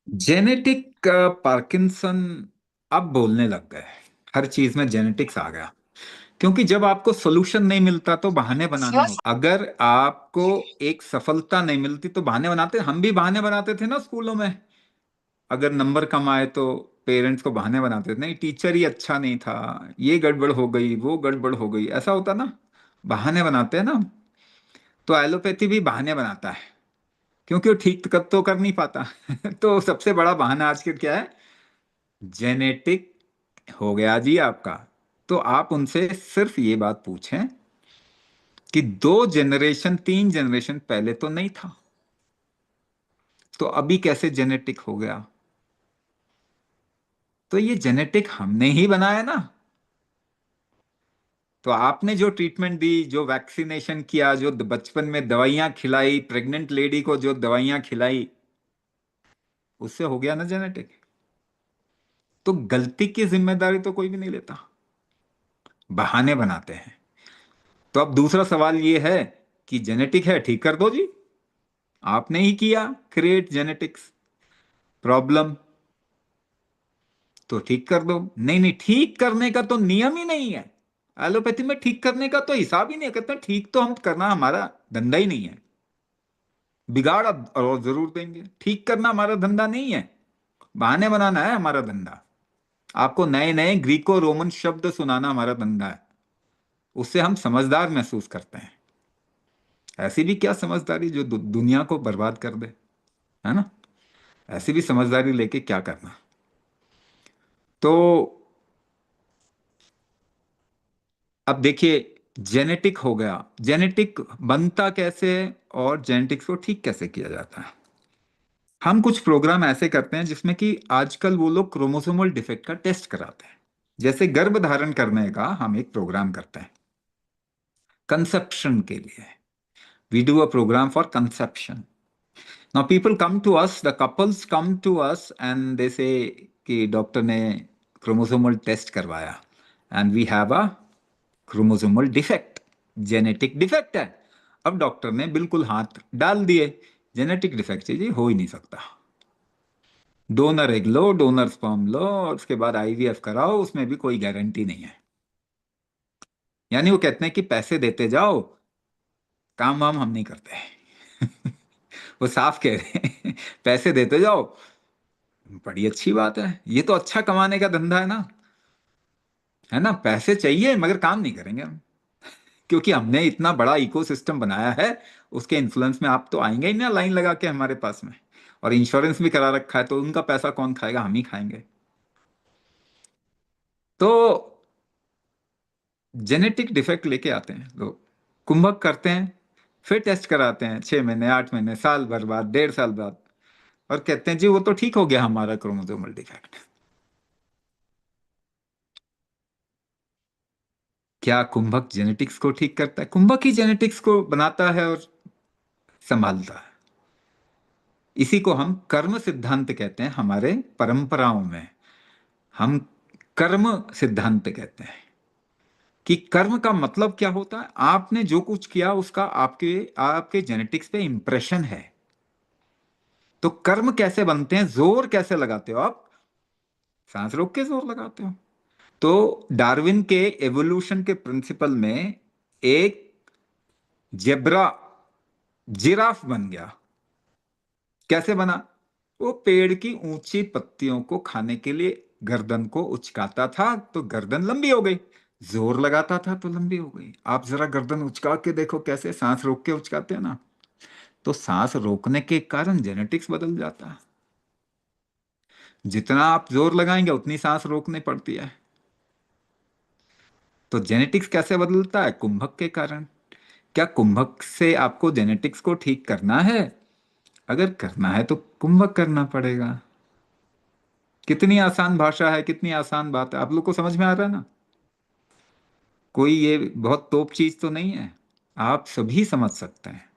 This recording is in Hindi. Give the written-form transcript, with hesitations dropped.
जेनेटिक पार्किंसन अब बोलने लग गए। हर चीज में जेनेटिक्स आ गया। क्योंकि जब आपको सोल्यूशन नहीं मिलता तो बहाने बनाने हो। अगर आपको एक सफलता नहीं मिलती तो बहाने बनाते, हम भी बहाने बनाते थे ना स्कूलों में। अगर नंबर कम आए तो पेरेंट्स को बहाने बनाते थे, नहीं टीचर ही अच्छा नहीं था, ये गड़बड़ हो गई, वो गड़बड़ हो गई, ऐसा होता ना। बहाने बनाते हैं ना। तो एलोपैथी भी बहाने बनाता है, क्योंकि वो ठीक तो कर नहीं पाता। तो सबसे बड़ा बहाना आज के क्या है? जेनेटिक हो गया जी आपका। तो आप उनसे सिर्फ ये बात पूछें कि 2 जनरेशन 3 जनरेशन पहले तो नहीं था, तो अभी कैसे जेनेटिक हो गया? तो ये जेनेटिक हमने ही बनाया ना। तो आपने जो ट्रीटमेंट दी, जो वैक्सीनेशन किया, जो बचपन में दवाइयां खिलाई, प्रेग्नेंट लेडी को जो दवाइयां खिलाई, उससे हो गया ना जेनेटिक। तो गलती की जिम्मेदारी तो कोई भी नहीं लेता, बहाने बनाते हैं। तो अब दूसरा सवाल ये है कि जेनेटिक है, ठीक कर दो जी। आपने ही किया क्रिएट जेनेटिक्स प्रॉब्लम, तो ठीक कर दो। नहीं नहीं, ठीक करने का तो नियम ही नहीं है। एलोपैथी में ठीक करने का तो हिसाब ही नहीं है। कहते हैं ठीक तो हम करना हमारा धंधा ही नहीं है, बिगाड़ अब और जरूर देंगे। ठीक करना हमारा धंधा नहीं है, बहाने बनाना है हमारा धंधा। आपको नए नए ग्रीको रोमन शब्द सुनाना हमारा धंधा है, उससे हम समझदार महसूस करते हैं। ऐसी भी क्या समझदारी जो दुनिया को बर्बाद कर दे, है ना? ऐसी भी समझदारी लेके क्या करना। तो अब देखिए, जेनेटिक हो गया। जेनेटिक बनता कैसे है और जेनेटिक्स को ठीक कैसे किया जाता है? हम कुछ प्रोग्राम ऐसे करते हैं जिसमें कि आजकल वो लोग क्रोमोसोमल डिफेक्ट का टेस्ट कराते हैं। जैसे गर्भ धारण करने का हम एक प्रोग्राम करते हैं कंसेप्शन के लिए। We do a program for conception. Now people come to us, the couples come to us and they say कि डॉक्टर ने क्रोमोसोमल टेस्ट करवाया and we have a chromosomal defect, genetic defect है। अब डॉक्टर ने बिल्कुल हाथ डाल दिए, जेनेटिक डिफेक्ट जी हो ही नहीं सकता। डोनर एग लो, डोनर स्पर्म लो, और उसके बाद आईवीएफ कराओ, उसमें भी कोई गारंटी नहीं है। यानी वो कहते हैं कि पैसे देते जाओ, काम वाम हम नहीं करते। वो साफ कह रहे हैं, पैसे देते जाओ। बड़ी अच्छी बात है, ये तो अच्छा कमाने का धंधा है ना। है ना? पैसे चाहिए मगर काम नहीं करेंगे हम, क्योंकि हमने इतना बड़ा इकोसिस्टम बनाया है। उसके इन्फ्लुएंस में आप तो आएंगे ही ना लाइन लगा के हमारे पास में। और इंश्योरेंस भी करा रखा है, तो उनका पैसा कौन खाएगा? हम ही खाएंगे। तो जेनेटिक डिफेक्ट लेके आते हैं लोग, कुंभक करते हैं, फिर टेस्ट कराते हैं 6 महीने, 8 महीने, साल भर बाद, 1.5 साल बाद, और कहते हैं जी वो तो ठीक हो गया हमारा क्रोमोसोमल डिफेक्ट। क्या कुंभक जेनेटिक्स को ठीक करता है? कुंभक ही जेनेटिक्स को बनाता है और संभालता है। इसी को हम कर्म सिद्धांत कहते हैं हमारे परंपराओं में। हम कर्म सिद्धांत कहते हैं कि कर्म का मतलब क्या होता है? आपने जो कुछ किया उसका आपके आपके जेनेटिक्स पे इंप्रेशन है। तो कर्म कैसे बनते हैं, जोर कैसे लगाते हो आप? सांस रोक के जोर लगाते हो। तो डार्विन के एवोल्यूशन के प्रिंसिपल में एक जेब्रा जिराफ बन गया। कैसे बना? वो पेड़ की ऊंची पत्तियों को खाने के लिए गर्दन को उचकाता था, तो गर्दन लंबी हो गई। जोर लगाता था तो लंबी हो गई। आप जरा गर्दन उचका के देखो, कैसे सांस रोक के उचकाते हैं ना। तो सांस रोकने के कारण जेनेटिक्स बदल जाता है। जितना आप जोर लगाएंगे उतनी सांस रोकनी पड़ती है। तो जेनेटिक्स कैसे बदलता है? कुंभक के कारण। क्या कुंभक से आपको जेनेटिक्स को ठीक करना है? अगर करना है तो कुंभक करना पड़ेगा। कितनी आसान भाषा है, कितनी आसान बात है, आप लोग को समझ में आ रहा है ना? कोई ये बहुत तोप चीज तो नहीं है, आप सभी समझ सकते हैं।